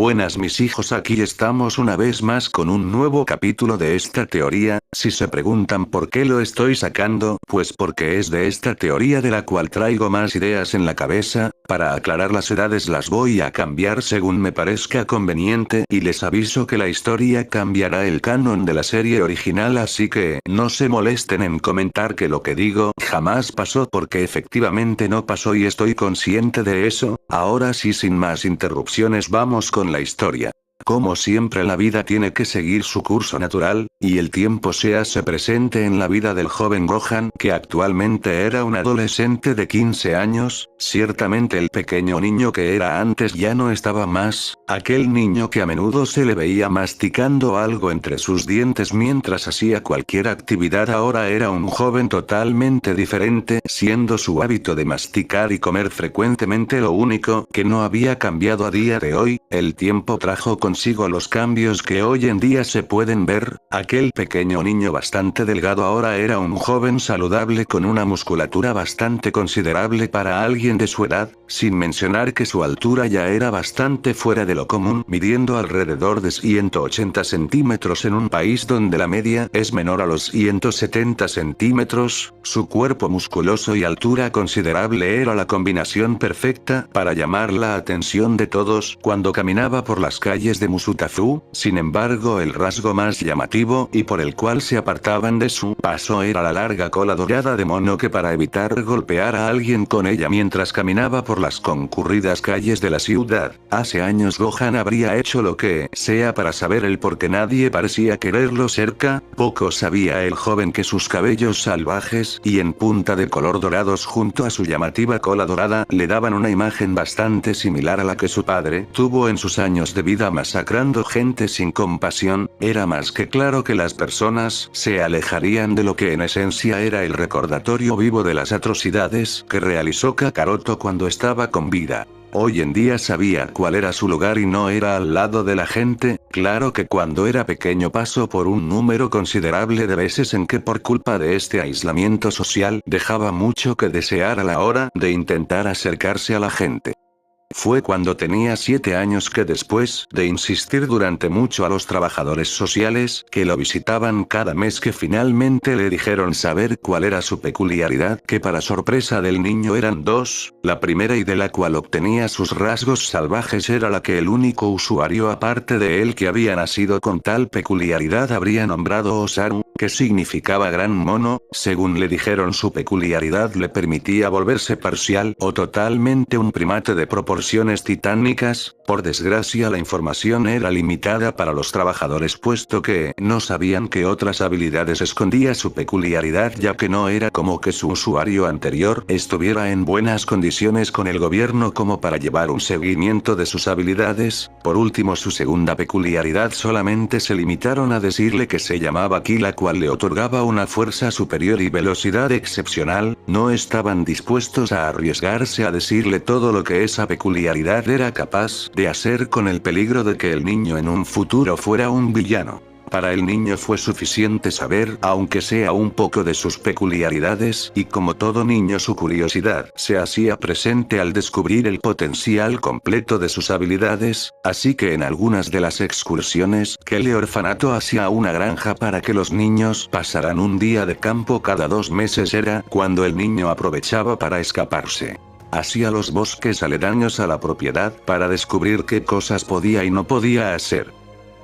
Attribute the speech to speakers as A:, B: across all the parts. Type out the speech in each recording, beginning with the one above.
A: Buenas mis hijos, aquí estamos una vez más con un nuevo capítulo de esta teoría. Si se preguntan por qué lo estoy sacando, pues porque es de esta teoría de la cual traigo más ideas en la cabeza. Para aclarar las edades las voy a cambiar según me parezca conveniente y les aviso que la historia cambiará el canon de la serie original, así que no se molesten en comentar que lo que digo jamás pasó, porque efectivamente no pasó y estoy consciente de eso. Ahora sí, sin más interrupciones, vamos con la historia. Como siempre, la vida tiene que seguir su curso natural, y el tiempo se hace presente en la vida del joven Gohan, que actualmente era un adolescente de 15 años. Ciertamente el pequeño niño que era antes ya no estaba más, aquel niño que a menudo se le veía masticando algo entre sus dientes mientras hacía cualquier actividad, ahora era un joven totalmente diferente, siendo su hábito de masticar y comer frecuentemente lo único que no había cambiado a día de hoy. El tiempo trajo consigo los cambios que hoy en día se pueden ver. Aquel pequeño niño bastante delgado ahora era un joven saludable con una musculatura bastante considerable para alguien de su edad, sin mencionar que su altura ya era bastante fuera de lo común, midiendo alrededor de 180 centímetros en un país donde la media es menor a los 170 centímetros. Su cuerpo musculoso y altura considerable era la combinación perfecta para llamar la atención de todos cuando caminaba por las calles de Musutafu. Sin embargo, el rasgo más llamativo y por el cual se apartaban de su paso era la larga cola dorada de mono, que para evitar golpear a alguien con ella mientras caminaba por las concurridas calles de la ciudad. Hace años Gohan habría hecho lo que sea para saber el por qué nadie parecía quererlo cerca. Poco sabía el joven que sus cabellos salvajes y en punta de color dorados junto a su llamativa cola dorada le daban una imagen bastante similar a la que su padre tuvo en sus años de vida masacrando gente sin compasión. Era más que claro que las personas se alejarían de lo que en esencia era el recordatorio vivo de las atrocidades que realizó Kakaroto cuando estaba con vida. Hoy en día sabía cuál era su lugar y no era al lado de la gente. Claro que cuando era pequeño pasó por un número considerable de veces en que por culpa de este aislamiento social dejaba mucho que desear a la hora de intentar acercarse a la gente. Fue cuando tenía 7 años que, después de insistir durante mucho a los trabajadores sociales que lo visitaban cada mes, que finalmente le dijeron saber cuál era su peculiaridad, que para sorpresa del niño eran dos. La primera, y de la cual obtenía sus rasgos salvajes, era la que el único usuario aparte de él que había nacido con tal peculiaridad habría nombrado Osaru, que significaba gran mono. Según le dijeron, su peculiaridad le permitía volverse parcial o totalmente un primate de proporciones titánicas. Por desgracia, la información era limitada para los trabajadores, puesto que no sabían qué otras habilidades escondía su peculiaridad, ya que no era como que su usuario anterior estuviera en buenas condiciones con el gobierno como para llevar un seguimiento de sus habilidades. Por último, su segunda peculiaridad solamente se limitaron a decirle que se llamaba Ki, la cual le otorgaba una fuerza superior y velocidad excepcional. No estaban dispuestos a arriesgarse a decirle todo lo que esa peculiaridad era capaz de hacer, con el peligro de que el niño en un futuro fuera un villano. Para el niño fue suficiente saber, aunque sea un poco, de sus peculiaridades, y como todo niño su curiosidad se hacía presente al descubrir el potencial completo de sus habilidades, así que en algunas de las excursiones que el orfanato hacía a una granja para que los niños pasaran un día de campo cada 2 meses, era cuando el niño aprovechaba para escaparse hacia los bosques aledaños a la propiedad para descubrir qué cosas podía y no podía hacer.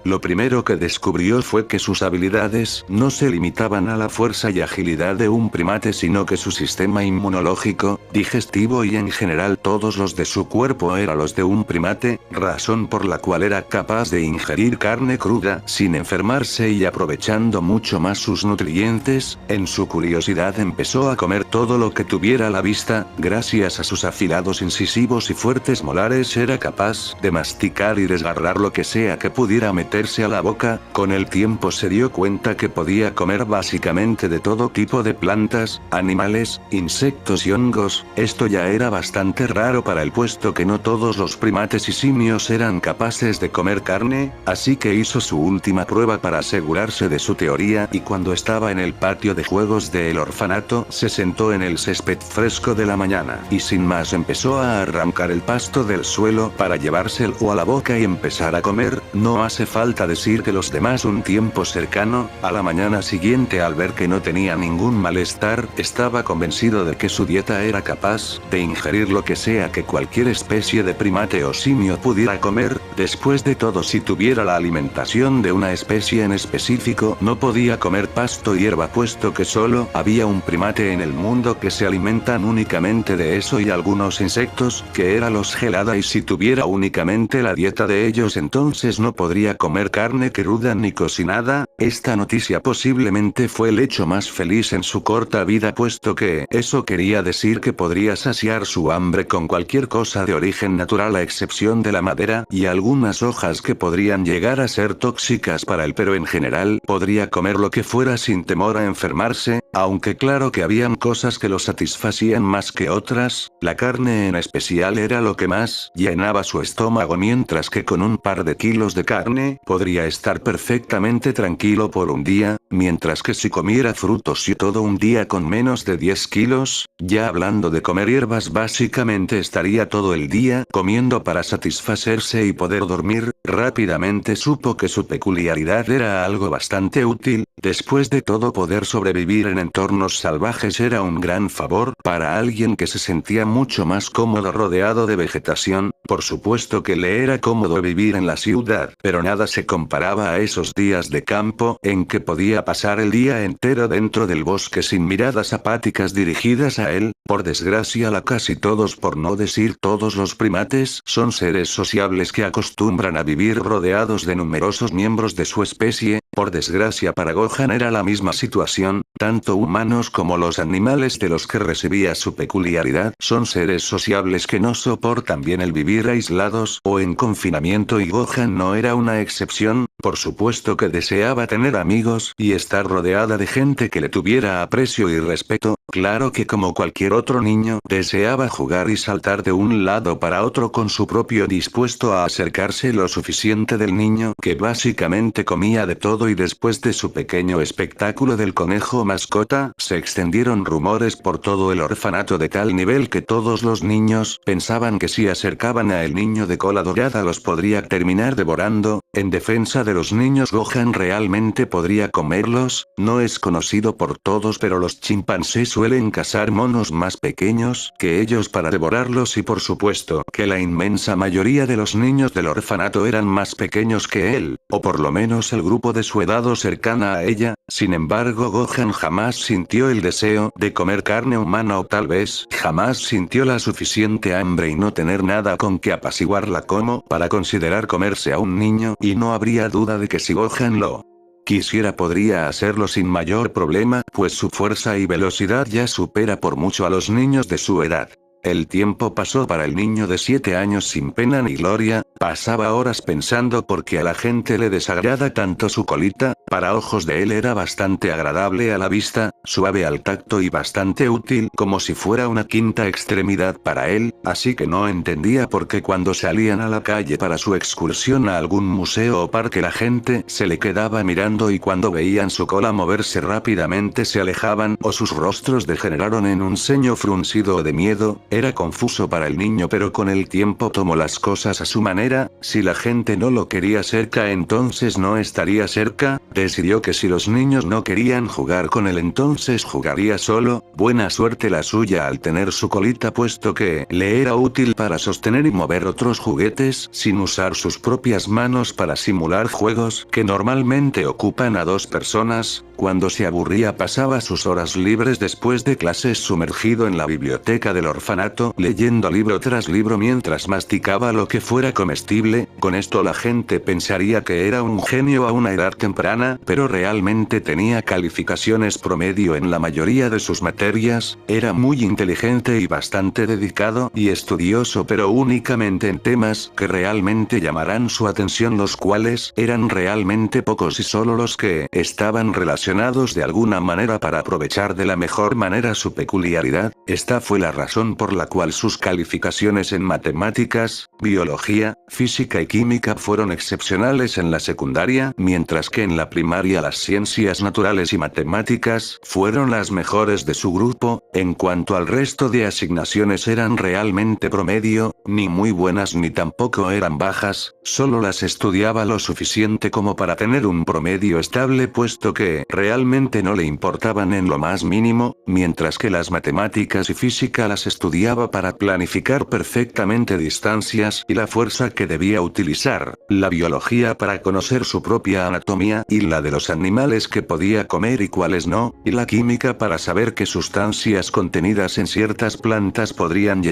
A: Lo primero que descubrió fue que sus habilidades no se limitaban a la fuerza y agilidad de un primate, sino que su sistema inmunológico, digestivo y en general todos los de su cuerpo eran los de un primate, razón por la cual era capaz de ingerir carne cruda sin enfermarse y aprovechando mucho más sus nutrientes. En su curiosidad empezó a comer todo lo que tuviera a la vista. Gracias a sus afilados incisivos y fuertes molares era capaz de masticar y desgarrar lo que sea que pudiera meter meterse a la boca. Con el tiempo se dio cuenta que podía comer básicamente de todo tipo de plantas, animales, insectos y hongos. Esto ya era bastante raro para él, puesto que no todos los primates y simios eran capaces de comer carne, así que hizo su última prueba para asegurarse de su teoría, y cuando estaba en el patio de juegos del orfanato se sentó en el césped fresco de la mañana y sin más empezó a arrancar el pasto del suelo para llevárselo a la boca y empezar a comer. No hace falta decir que los demás, un tiempo cercano a la mañana siguiente, al ver que no tenía ningún malestar, estaba convencido de que su dieta era capaz de ingerir lo que sea que cualquier especie de primate o simio pudiera comer. Después de todo, si tuviera la alimentación de una especie en específico, no podía comer pasto y hierba, puesto que solo había un primate en el mundo que se alimentan únicamente de eso y algunos insectos, que era los gelada, y si tuviera únicamente la dieta de ellos entonces no podría comer carne cruda ni cocinada. Esta noticia posiblemente fue el hecho más feliz en su corta vida, puesto que eso quería decir que podría saciar su hambre con cualquier cosa de origen natural a excepción de la madera y algunas hojas que podrían llegar a ser tóxicas para él, pero en general podría comer lo que fuera sin temor a enfermarse, aunque claro que habían cosas que lo satisfacían más que otras. La carne en especial era lo que más llenaba su estómago, mientras que con un par de kilos de carne podría estar perfectamente tranquilo por un día, mientras que si comiera frutos y todo un día con menos de 10 kilos, ya hablando de comer hierbas, básicamente estaría todo el día comiendo para satisfacerse y poder dormir. Rápidamente supo que su peculiaridad era algo bastante útil. Después de todo, poder sobrevivir en entornos salvajes era un gran favor para alguien que se sentía mucho más cómodo rodeado de vegetación. Por supuesto que le era cómodo vivir en la ciudad, pero nada se comparaba a esos días de campo en que podía pasar el día entero dentro del bosque sin miradas apáticas dirigidas a él. Por desgracia, casi todos, por no decir todos los primates, son seres sociables que acostumbran a vivir rodeados de numerosos miembros de su especie. Por desgracia para Gohan era la misma situación, tanto humanos como los animales de los que recibía su peculiaridad son seres sociables que no soportan bien el vivir aislados o en confinamiento, y Gohan no era una excepción. Por supuesto que deseaba tener amigos y estar rodeada de gente que le tuviera aprecio y respeto. Claro que como cualquier otro niño, deseaba jugar y saltar de un lado para otro con su propio, dispuesto a acercarse lo suficiente del niño que básicamente comía de todo. Y después de su pequeño espectáculo del conejo mascota, se extendieron rumores por todo el orfanato de tal nivel que todos los niños pensaban que si acercaban a el niño de cola dorada los podría terminar devorando. En defensa de los niños, Gohan realmente podría comerlos. No es conocido por todos, pero los chimpancés suelen cazar monos más pequeños que ellos para devorarlos, y por supuesto que la inmensa mayoría de los niños del orfanato eran más pequeños que él, o por lo menos el grupo de su edad o cercana a ella. Sin embargo, Gohan jamás sintió el deseo de comer carne humana, o tal vez jamás sintió la suficiente hambre y no tener nada con que apaciguarla como para considerar comerse a un niño, y no habría duda de que si Gohan lo quisiera podría hacerlo sin mayor problema, pues su fuerza y velocidad ya supera por mucho a los niños de su edad. El tiempo pasó para el niño de 7 años sin pena ni gloria. Pasaba horas pensando por qué a la gente le desagrada tanto su colita. Para ojos de él era bastante agradable a la vista, suave al tacto y bastante útil, como si fuera una quinta extremidad para él, así que no entendía por qué cuando salían a la calle para su excursión a algún museo o parque la gente se le quedaba mirando, y cuando veían su cola moverse rápidamente se alejaban o sus rostros degeneraron en un ceño fruncido de miedo. Era confuso para el niño, pero con el tiempo tomó las cosas a su manera. Si la gente no lo quería cerca, entonces no estaría cerca. Decidió que si los niños no querían jugar con él, entonces jugaría solo. Buena suerte la suya al tener su colita, puesto que le era útil para sostener y mover otros juguetes sin usar sus propias manos para simular juegos que normalmente ocupan a 2 personas. cuando se aburría pasaba sus horas libres después de clases sumergido en la biblioteca del orfanato leyendo libro tras libro mientras masticaba lo que fuera comestible. Con esto la gente pensaría que era un genio a una edad temprana, pero realmente tenía calificaciones promedio en la mayoría de sus materias, era muy inteligente y bastante dedicado y estudioso, pero únicamente en temas que realmente llamarán su atención, los cuales eran realmente pocos y solo los que estaban relacionados de alguna manera para aprovechar de la mejor manera su peculiaridad. Esta fue la razón por la cual sus calificaciones en matemáticas, biología, física y química fueron excepcionales en la secundaria, mientras que en la primaria las ciencias naturales y matemáticas fueron las mejores de su grupo. En cuanto al resto de asignaciones eran realmente promedio, ni muy buenas ni tampoco eran bajas, solo las estudiaba lo suficiente como para tener un promedio estable, puesto que realmente no le importaban en lo más mínimo, mientras que las matemáticas y física las estudiaba para planificar perfectamente distancias y la fuerza que debía utilizar, la biología para conocer su propia anatomía y la de los animales que podía comer y cuáles no, y la química para saber qué sustancias contenidas en ciertas plantas podrían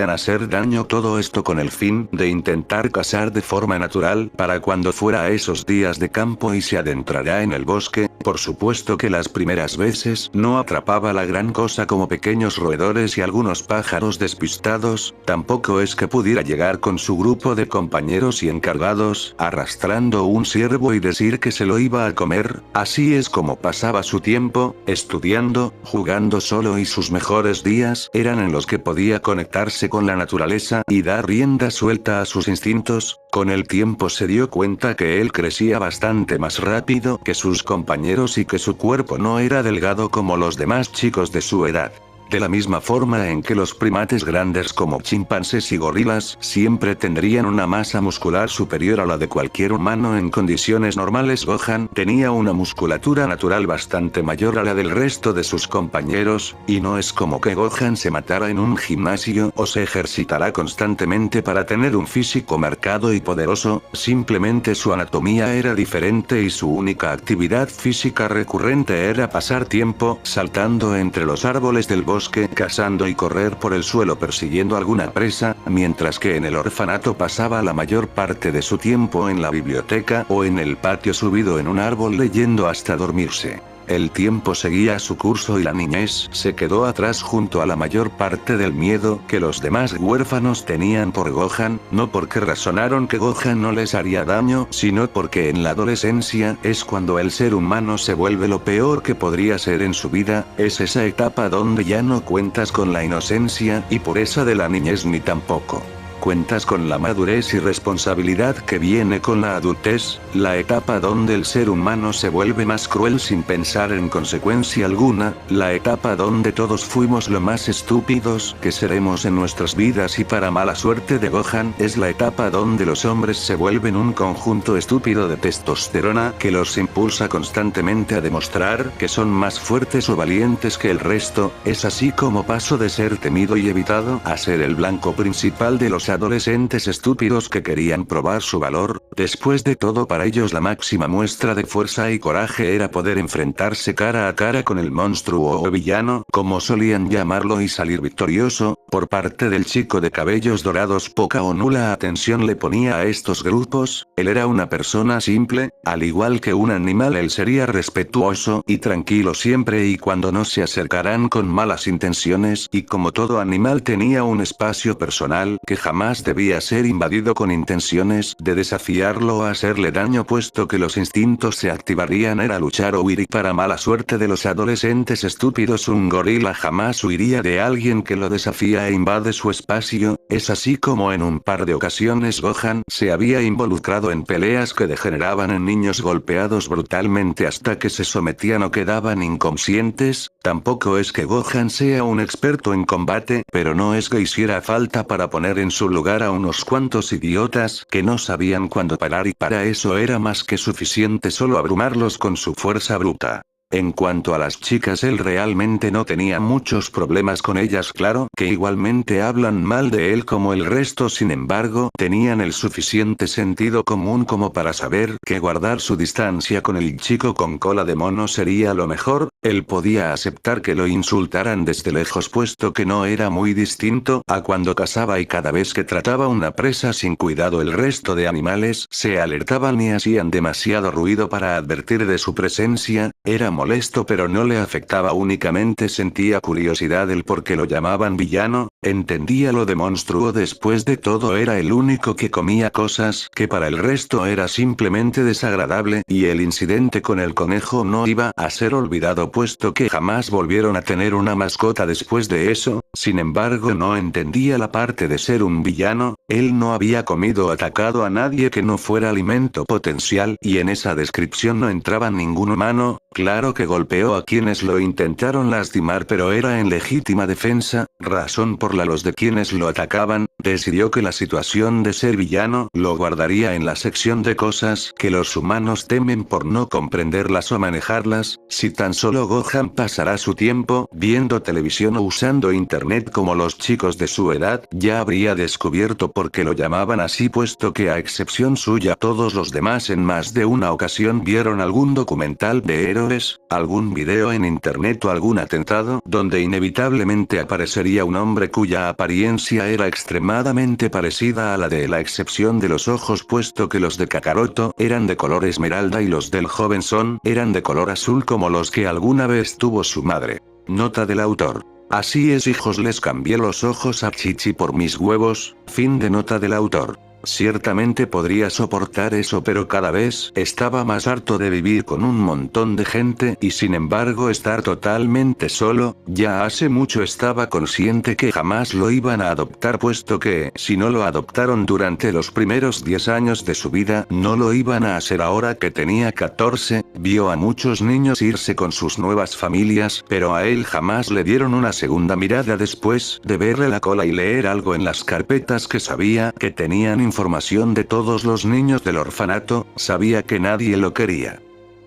A: hacer daño, todo esto con el fin de intentar cazar de forma natural para cuando fuera a esos días de campo y se adentrará en el bosque. Por supuesto que las primeras veces no atrapaba la gran cosa como pequeños roedores y algunos pájaros despistados, tampoco es que pudiera llegar con su grupo de compañeros y encargados, arrastrando un ciervo y decir que se lo iba a comer. Así es como pasaba su tiempo, estudiando, jugando solo, y sus mejores días eran en los que podía conectarse con la naturaleza y dar rienda suelta a sus instintos. Con el tiempo se dio cuenta que él crecía bastante más rápido que sus compañeros y que su cuerpo no era delgado como los demás chicos de su edad. De la misma forma en que los primates grandes como chimpancés y gorilas siempre tendrían una masa muscular superior a la de cualquier humano en condiciones normales, Gohan tenía una musculatura natural bastante mayor a la del resto de sus compañeros, y no es como que Gohan se matara en un gimnasio o se ejercitara constantemente para tener un físico marcado y poderoso, simplemente su anatomía era diferente y su única actividad física recurrente era pasar tiempo saltando entre los árboles del bosque, cazando y correr por el suelo persiguiendo alguna presa, mientras que en el orfanato pasaba la mayor parte de su tiempo en la biblioteca o en el patio subido en un árbol leyendo hasta dormirse. El tiempo seguía su curso y la niñez se quedó atrás junto a la mayor parte del miedo que los demás huérfanos tenían por Gohan, no porque razonaron que Gohan no les haría daño, sino porque en la adolescencia es cuando el ser humano se vuelve lo peor que podría ser en su vida, es esa etapa donde ya no cuentas con la inocencia y pureza de la niñez ni tampoco cuentas con la madurez y responsabilidad que viene con la adultez, la etapa donde el ser humano se vuelve más cruel sin pensar en consecuencia alguna, la etapa donde todos fuimos lo más estúpidos que seremos en nuestras vidas, y para mala suerte de Gohan es la etapa donde los hombres se vuelven un conjunto estúpido de testosterona que los impulsa constantemente a demostrar que son más fuertes o valientes que el resto. Es así como pasó de ser temido y evitado a ser el blanco principal de los adolescentes estúpidos que querían probar su valor. Después de todo, para ellos la máxima muestra de fuerza y coraje era poder enfrentarse cara a cara con el monstruo o villano, como solían llamarlo, y salir victorioso. Por parte del chico de cabellos dorados, poca o nula atención le ponía a estos grupos. Él era una persona simple, al igual que un animal. Él sería respetuoso y tranquilo siempre y cuando no se acercaran con malas intenciones, y como todo animal tenía un espacio personal que jamás debía ser invadido con intenciones de desafiarlo o hacerle daño, puesto que los instintos se activarían era luchar o huir, y para mala suerte de los adolescentes estúpidos un gorila jamás huiría de alguien que lo desafía e invade su espacio. Es así como en un par de ocasiones Gohan se había involucrado en peleas que degeneraban en niños golpeados brutalmente hasta que se sometían o quedaban inconscientes. Tampoco es que Gohan sea un experto en combate, pero no es que hiciera falta para poner en su lugar a unos cuantos idiotas que no sabían cuándo parar, y para eso era más que suficiente solo abrumarlos con su fuerza bruta. En cuanto a las chicas, él realmente no tenía muchos problemas con ellas, claro que igualmente hablan mal de él como el resto, sin embargo, tenían el suficiente sentido común como para saber que guardar su distancia con el chico con cola de mono sería lo mejor. Él podía aceptar que lo insultaran desde lejos, puesto que no era muy distinto a cuando cazaba y cada vez que trataba una presa sin cuidado el resto de animales se alertaban y hacían demasiado ruido para advertir de su presencia. Era molesto, pero no le afectaba, únicamente sentía curiosidad el por qué lo llamaban villano, entendía lo de monstruo, después de todo era el único que comía cosas que para el resto era simplemente desagradable, y el incidente con el conejo no iba a ser olvidado puesto que jamás volvieron a tener una mascota después de eso. Sin embargo, no entendía la parte de ser un villano. Él no había comido o atacado a nadie que no fuera alimento potencial, y en esa descripción no entraba ningún humano. Claro que golpeó a quienes lo intentaron lastimar, pero era en legítima defensa, razón por la los de quienes lo atacaban. Decidió que la situación de ser villano lo guardaría en la sección de cosas que los humanos temen por no comprenderlas o manejarlas. Si tan solo Gohan pasará su tiempo viendo televisión o usando internet como los chicos de su edad, ya habría descubierto por qué lo llamaban así, puesto que a excepción suya todos los demás en más de una ocasión vieron algún documental de héroes, algún video en internet o algún atentado donde inevitablemente aparecería un hombre cuya apariencia era extremadamente parecida a la de él, a excepción de los ojos, puesto que los de Kakaroto eran de color esmeralda y los del joven Son eran de color azul como los que alguna vez tuvo su madre. Nota del autor. Así es, hijos, les cambié los ojos a Chichi por mis huevos. Fin de nota del autor. Ciertamente podría soportar eso, pero cada vez estaba más harto de vivir con un montón de gente y sin embargo estar totalmente solo. Ya hace mucho estaba consciente que jamás lo iban a adoptar, puesto que, si no lo adoptaron durante los primeros 10 años de su vida, no lo iban a hacer ahora que tenía 14. Vio a muchos niños irse con sus nuevas familias, pero a él jamás le dieron una segunda mirada después de verle la cola y leer algo en las carpetas que sabía que tenían información de todos los niños del orfanato. Sabía que nadie lo quería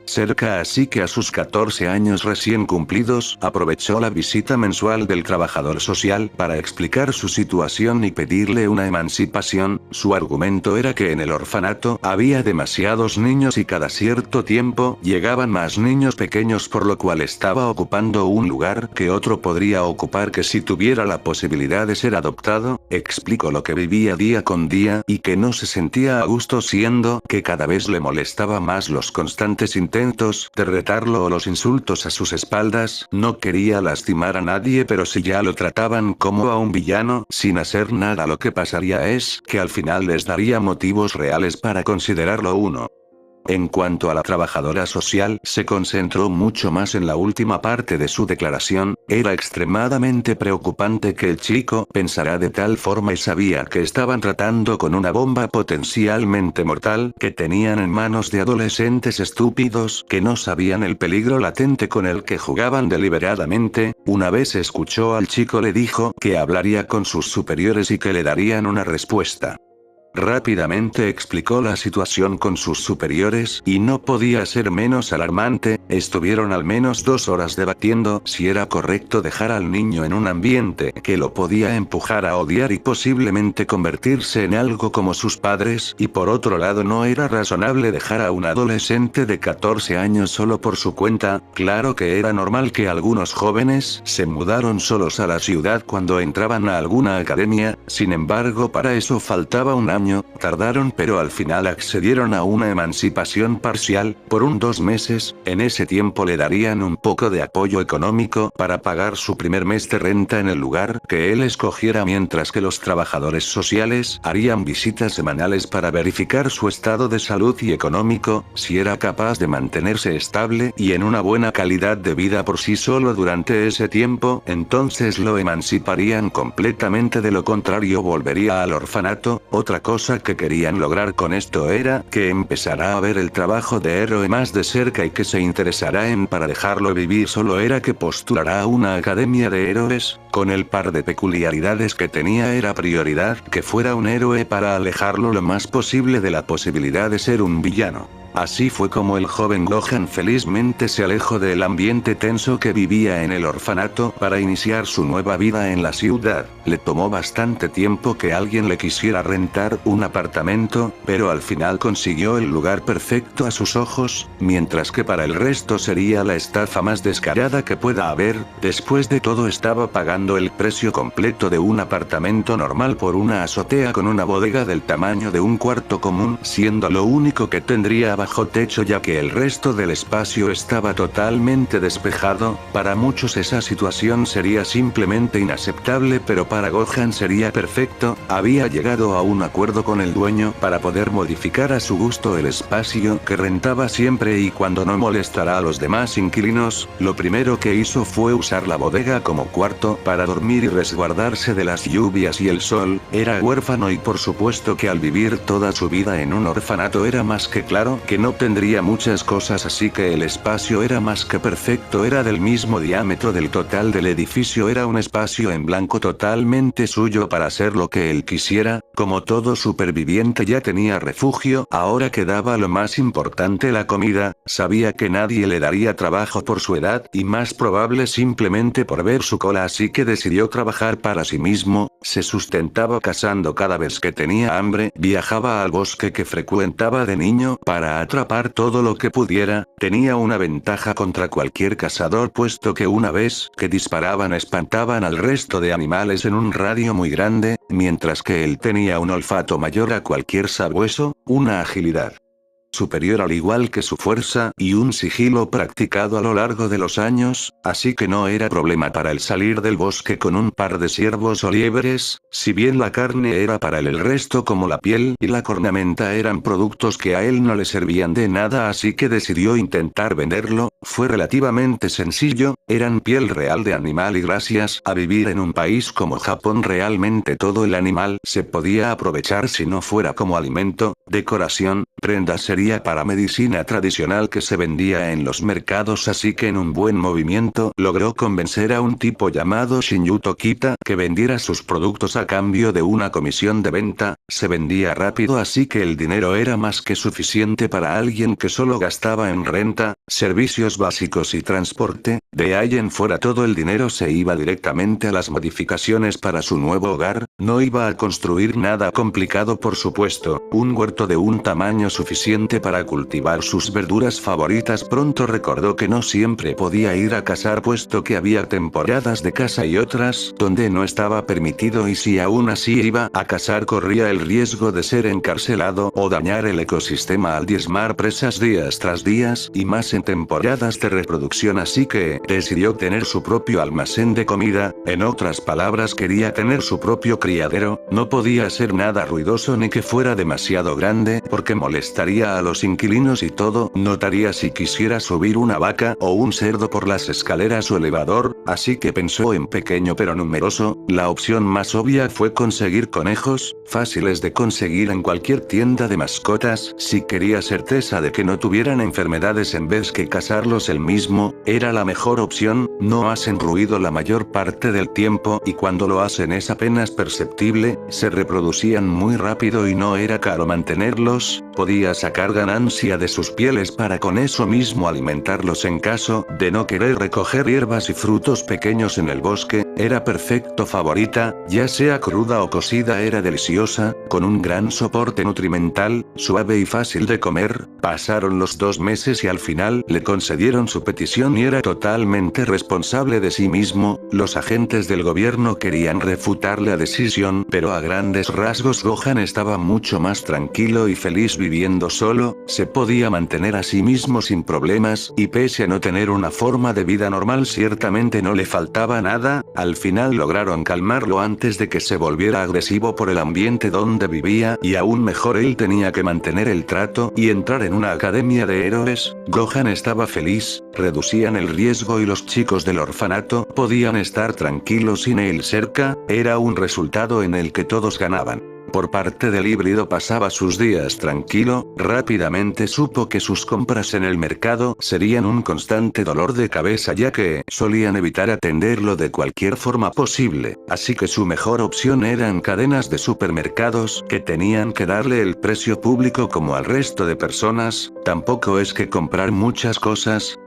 A: cerca, así que a sus 14 años recién cumplidos, aprovechó la visita mensual del trabajador social para explicar su situación y pedirle una emancipación. Su argumento era que en el orfanato había demasiados niños y cada cierto tiempo llegaban más niños pequeños, por lo cual estaba ocupando un lugar que otro podría ocupar que si tuviera la posibilidad de ser adoptado. Explicó lo que vivía día con día y que no se sentía a gusto, siendo que cada vez le molestaba más los constantes intentos de retarlo o los insultos a sus espaldas. No quería lastimar a nadie, pero si ya lo trataban como a un villano sin hacer nada, lo que pasaría es que al final les daría motivos reales para considerarlo uno. En cuanto a la trabajadora social, se concentró mucho más en la última parte de su declaración. Era extremadamente preocupante que el chico pensara de tal forma y sabía que estaban tratando con una bomba potencialmente mortal que tenían en manos de adolescentes estúpidos que no sabían el peligro latente con el que jugaban deliberadamente. Una vez escuchó al chico, le dijo que hablaría con sus superiores y que le darían una respuesta. Rápidamente explicó la situación con sus superiores y no podía ser menos alarmante. Estuvieron al menos 2 horas debatiendo si era correcto dejar al niño en un ambiente que lo podía empujar a odiar y posiblemente convertirse en algo como sus padres, y por otro lado no era razonable dejar a un adolescente de 14 años solo por su cuenta. Claro que era normal que algunos jóvenes se mudaron solos a la ciudad cuando entraban a alguna academia, sin embargo para eso faltaba un año. Tardaron, pero al final accedieron a una emancipación parcial, por 2 meses. En ese tiempo le darían un poco de apoyo económico para pagar su primer mes de renta en el lugar que él escogiera, mientras que los trabajadores sociales harían visitas semanales para verificar su estado de salud y económico, si era capaz de mantenerse estable y en una buena calidad de vida por sí solo durante ese tiempo. Entonces lo emanciparían completamente, de lo contrario volvería al orfanato. Otra cosa que querían lograr con esto era que empezará a ver el trabajo de héroe más de cerca y que se interesará en, para dejarlo vivir solo, era que postulará a una academia de héroes. Con el par de peculiaridades que tenía, era prioridad que fuera un héroe para alejarlo lo más posible de la posibilidad de ser un villano. Así fue como el joven Gohan felizmente se alejó del ambiente tenso que vivía en el orfanato para iniciar su nueva vida en la ciudad. Le tomó bastante tiempo que alguien le quisiera rentar un apartamento, pero al final consiguió el lugar perfecto a sus ojos, mientras que para el resto sería la estafa más descarada que pueda haber. Después de todo estaba pagando el precio completo de un apartamento normal por una azotea con una bodega del tamaño de un cuarto común, siendo lo único que tendría bajo techo ya que el resto del espacio estaba totalmente despejado. Para muchos esa situación sería simplemente inaceptable, pero para Gohan sería perfecto. Había llegado a un acuerdo con el dueño para poder modificar a su gusto el espacio que rentaba siempre y cuando no molestara a los demás inquilinos. Lo primero que hizo fue usar la bodega como cuarto para dormir y resguardarse de las lluvias y el sol. Era huérfano y por supuesto que al vivir toda su vida en un orfanato era más que claro que no tendría muchas cosas, así que el espacio era más que perfecto, era del mismo diámetro del total del edificio, era un espacio en blanco totalmente suyo para hacer lo que él quisiera. Como todo superviviente ya tenía refugio, ahora quedaba lo más importante, la comida. Sabía que nadie le daría trabajo por su edad y más probable simplemente por ver su cola, así que decidió trabajar para sí mismo. Se sustentaba cazando cada vez que tenía hambre, viajaba al bosque que frecuentaba de niño para atrapar todo lo que pudiera. Tenía una ventaja contra cualquier cazador, puesto que una vez que disparaban espantaban al resto de animales en un radio muy grande, mientras que él tenía un olfato mayor a cualquier sabueso, una agilidad superior al igual que su fuerza y un sigilo practicado a lo largo de los años, así que no era problema para él salir del bosque con un par de ciervos o liebres. Si bien la carne era para él, el resto como la piel y la cornamenta eran productos que a él no le servían de nada, así que decidió intentar venderlo. Fue relativamente sencillo, eran piel real de animal y gracias a vivir en un país como Japón realmente todo el animal se podía aprovechar, si no fuera como alimento, decoración, prendas, sería para medicina tradicional que se vendía en los mercados, así que en un buen movimiento logró convencer a un tipo llamado Shinjuto Kita que vendiera sus productos a cambio de una comisión de venta. Se vendía rápido, así que el dinero era más que suficiente para alguien que solo gastaba en renta, servicios básicos y transporte. De ahí en fuera todo el dinero se iba directamente a las modificaciones para su nuevo hogar. No iba a construir nada complicado, por supuesto, un huerto de un tamaño suficiente para cultivar sus verduras favoritas. Pronto recordó que no siempre podía ir a cazar, puesto que había temporadas de caza y otras donde no estaba permitido, y si aún así iba a cazar corría el riesgo de ser encarcelado o dañar el ecosistema al diezmar presas días tras días, y más en temporadas de reproducción, así que decidió tener su propio almacén de comida. En otras palabras, quería tener su propio criadero. No podía ser nada ruidoso ni que fuera demasiado grande porque molestaría a los inquilinos y todo notaría si quisiera subir una vaca o un cerdo por las escaleras o elevador, así que pensó en pequeño pero numeroso. La opción más obvia fue conseguir conejos, fáciles de conseguir en cualquier tienda de mascotas. Si quería certeza de que no tuvieran enfermedades en vez que cazarlos él mismo, era la mejor opción. No hacen ruido la mayor parte del tiempo y cuando lo hacen es apenas perceptible, se reproducían muy rápido y no era caro mantenerlos. Podía sacar ganancia de sus pieles para con eso mismo alimentarlos en caso de no querer recoger hierbas y frutos pequeños en el bosque. Era perfecto favorita, ya sea cruda o cocida, era deliciosa, con un gran soporte nutrimental, suave y fácil de comer. Pasaron los 2 meses y al final le concedieron su petición y era totalmente responsable de sí mismo. Los agentes del gobierno querían refutar la decisión, pero a grandes rasgos Gohan estaba mucho más tranquilo y feliz viviendo solo, se podía mantener a sí mismo sin problemas, y pese a no tener una forma de vida normal ciertamente no le faltaba nada. Al final lograron calmarlo antes de que se volviera agresivo por el ambiente donde vivía, y aún mejor él tenía que mantener el trato y entrar en una academia de héroes. Gohan estaba feliz, reducían el riesgo y los chicos del orfanato podían estar tranquilos sin él cerca, era un resultado en el que todos ganaban. Por parte del híbrido pasaba sus días tranquilo, rápidamente supo que sus compras en el mercado serían un constante dolor de cabeza ya que solían evitar atenderlo de cualquier forma posible, así que su mejor opción eran cadenas de supermercados que tenían que darle el precio público como al resto de personas. Tampoco es que comprar muchas cosas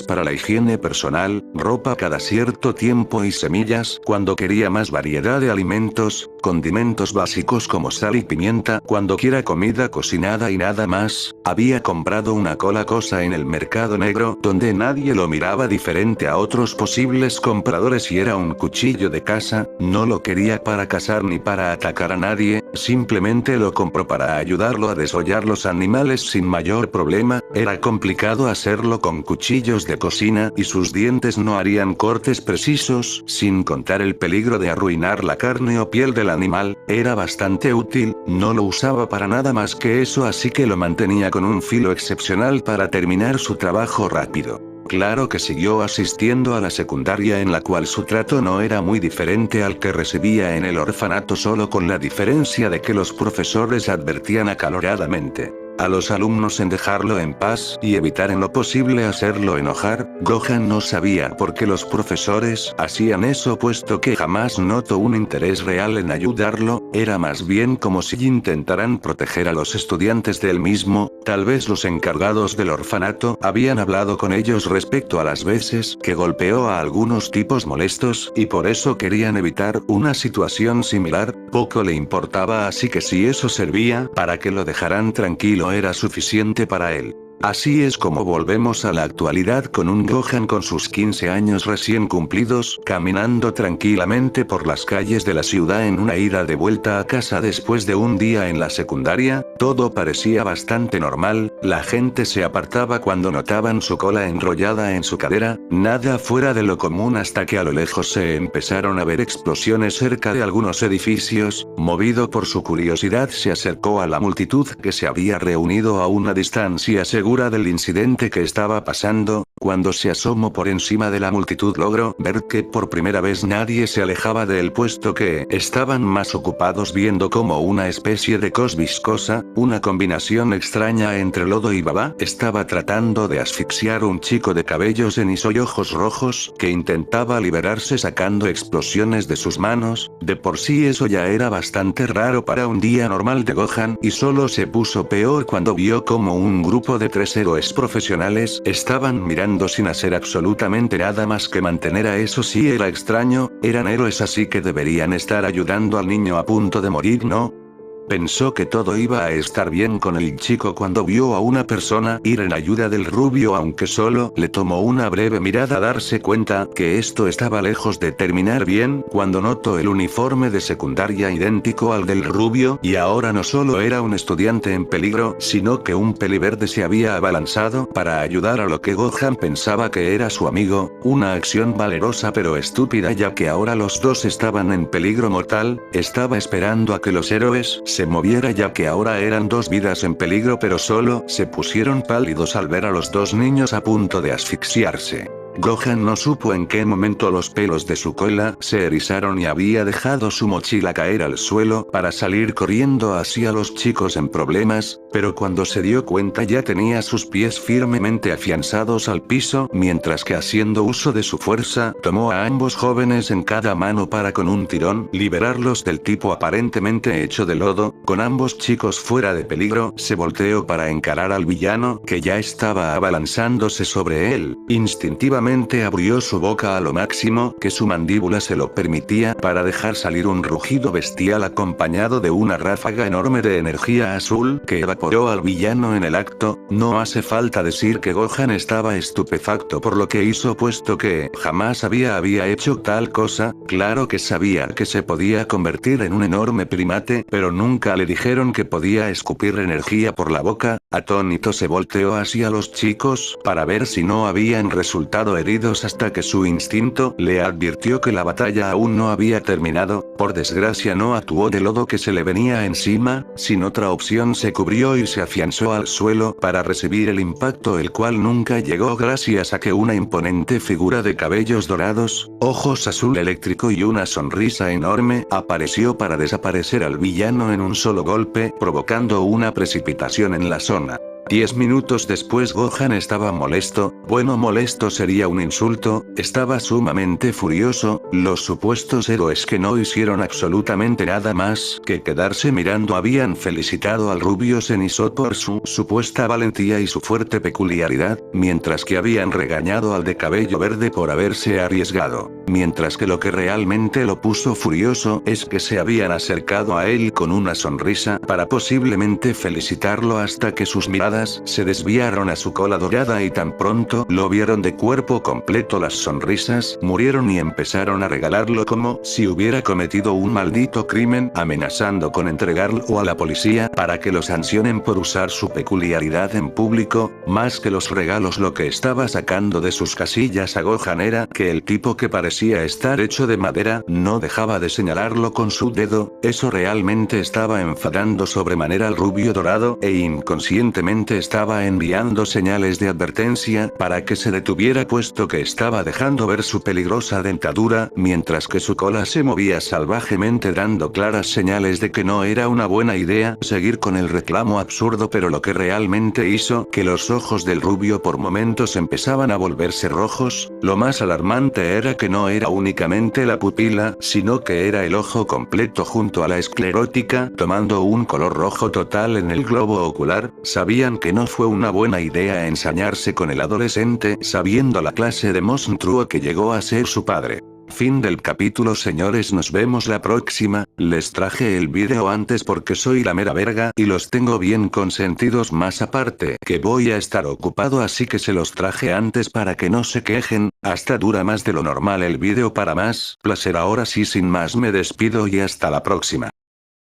A: para la higiene personal, ropa cada cierto tiempo y semillas cuando quería más variedad de alimentos, condimentos básicos como sal y pimienta cuando quiera comida cocinada y nada más. Había comprado una cosa en el mercado negro donde nadie lo miraba diferente a otros posibles compradores y era un cuchillo de caza. No lo quería para cazar ni para atacar a nadie, simplemente lo compró para ayudarlo a desollar los animales sin mayor problema. Era complicado hacerlo con cuchillos de cocina y sus dientes no harían cortes precisos, sin contar el peligro de arruinar la carne o piel del animal. Era bastante útil, no lo usaba para nada más que eso, así que lo mantenía con un filo excepcional para terminar su trabajo rápido. Claro que siguió asistiendo a la secundaria en la cual su trato no era muy diferente al que recibía en el orfanato, solo con la diferencia de que los profesores advertían acaloradamente a los alumnos en dejarlo en paz y evitar en lo posible hacerlo enojar. Gohan no sabía por qué los profesores hacían eso, puesto que jamás notó un interés real en ayudarlo, era más bien como si intentaran proteger a los estudiantes del mismo. Tal vez los encargados del orfanato habían hablado con ellos respecto a las veces que golpeó a algunos tipos molestos y por eso querían evitar una situación similar. Poco le importaba, así que si eso servía para que lo dejaran tranquilo era suficiente para él. Así es como volvemos a la actualidad con un Gohan con sus 15 años recién cumplidos, caminando tranquilamente por las calles de la ciudad en una ida de vuelta a casa después de un día en la secundaria. Todo parecía bastante normal, la gente se apartaba cuando notaban su cola enrollada en su cadera, nada fuera de lo común hasta que a lo lejos se empezaron a ver explosiones cerca de algunos edificios. Movido por su curiosidad se acercó a la multitud que se había reunido a una distancia segura del incidente que estaba pasando. Cuando se asomó por encima de la multitud logró ver que por primera vez nadie se alejaba de él, puesto que estaban más ocupados viendo cómo una especie de cos viscosa, una combinación extraña entre lodo y baba, estaba tratando de asfixiar un chico de cabellos cenizo y ojos rojos que intentaba liberarse sacando explosiones de sus manos. De por sí eso ya era bastante raro para un día normal de Gohan, y solo se puso peor cuando vio como un grupo de 3 héroes profesionales estaban mirando sin hacer absolutamente nada más que mantener a eso. Sí era extraño, eran héroes así que deberían estar ayudando al niño a punto de morir, ¿no? Pensó que todo iba a estar bien con el chico cuando vio a una persona ir en ayuda del rubio, aunque solo le tomó una breve mirada darse cuenta que esto estaba lejos de terminar bien cuando notó el uniforme de secundaria idéntico al del rubio, y ahora no solo era un estudiante en peligro, sino que un peliverde se había abalanzado para ayudar a lo que Gohan pensaba que era su amigo, una acción valerosa pero estúpida ya que ahora los dos estaban en peligro mortal. Estaba esperando a que los héroes se moviera ya que ahora eran 2 vidas en peligro, pero solo se pusieron pálidos al ver a los 2 niños a punto de asfixiarse. Gohan no supo en qué momento los pelos de su cola se erizaron y había dejado su mochila caer al suelo para salir corriendo hacia los chicos en problemas, pero cuando se dio cuenta ya tenía sus pies firmemente afianzados al piso, mientras que haciendo uso de su fuerza, tomó a ambos jóvenes en cada mano para con un tirón liberarlos del tipo aparentemente hecho de lodo. Con ambos chicos fuera de peligro, se volteó para encarar al villano que ya estaba abalanzándose sobre él. Instintivamente abrió su boca a lo máximo que su mandíbula se lo permitía para dejar salir un rugido bestial acompañado de una ráfaga enorme de energía azul que evaporó al villano en el acto. No hace falta decir que Gohan estaba estupefacto por lo que hizo, puesto que jamás había hecho tal cosa. Claro que sabía que se podía convertir en un enorme primate, pero nunca le dijeron que podía escupir energía por la boca. Atónito se volteó hacia los chicos para ver si no habían resultado quedado heridos hasta que su instinto le advirtió que la batalla aún no había terminado. Por desgracia no actuó de lodo que se le venía encima, sin otra opción se cubrió y se afianzó al suelo para recibir el impacto, el cual nunca llegó gracias a que una imponente figura de cabellos dorados, ojos azul eléctrico y una sonrisa enorme apareció para desaparecer al villano en un solo golpe, provocando una precipitación en la zona. 10 minutos después Gohan estaba molesto, bueno, molesto sería un insulto, estaba sumamente furioso. Los supuestos héroes que no hicieron absolutamente nada más que quedarse mirando habían felicitado al rubio Zenitsu por su supuesta valentía y su fuerte peculiaridad, mientras que habían regañado al de cabello verde por haberse arriesgado. Mientras que lo que realmente lo puso furioso es que se habían acercado a él con una sonrisa para posiblemente felicitarlo hasta que sus miradas se desviaron a su cola dorada y tan pronto lo vieron de cuerpo completo las sonrisas murieron y empezaron a regalarlo como si hubiera cometido un maldito crimen, amenazando con entregarlo a la policía para que lo sancionen por usar su peculiaridad en público. Más que los regalos, lo que estaba sacando de sus casillas a Gohan era que el tipo, que parecía estar hecho de madera, no dejaba de señalarlo con su dedo. Eso realmente estaba enfadando sobremanera al rubio dorado e inconscientemente estaba enviando señales de advertencia para que se detuviera, puesto que estaba dejando ver su peligrosa dentadura, mientras que su cola se movía salvajemente, dando claras señales de que no era una buena idea seguir con el reclamo absurdo. Pero lo que realmente hizo que los ojos del rubio por momentos empezaban a volverse rojos, lo más alarmante era que no era únicamente la pupila, sino que era el ojo completo junto a la esclerótica, tomando un color rojo total en el globo ocular. Sabían que no fue una buena idea ensañarse con el adolescente, sabiendo la clase de monstruo que llegó a ser su padre. Fin del capítulo, señores, nos vemos la próxima. Les traje el vídeo antes porque soy la mera verga y los tengo bien consentidos, más aparte que voy a estar ocupado, así que se los traje antes para que no se quejen. Hasta dura más de lo normal el vídeo. Para más placer, ahora sí, sin más me despido y hasta la próxima.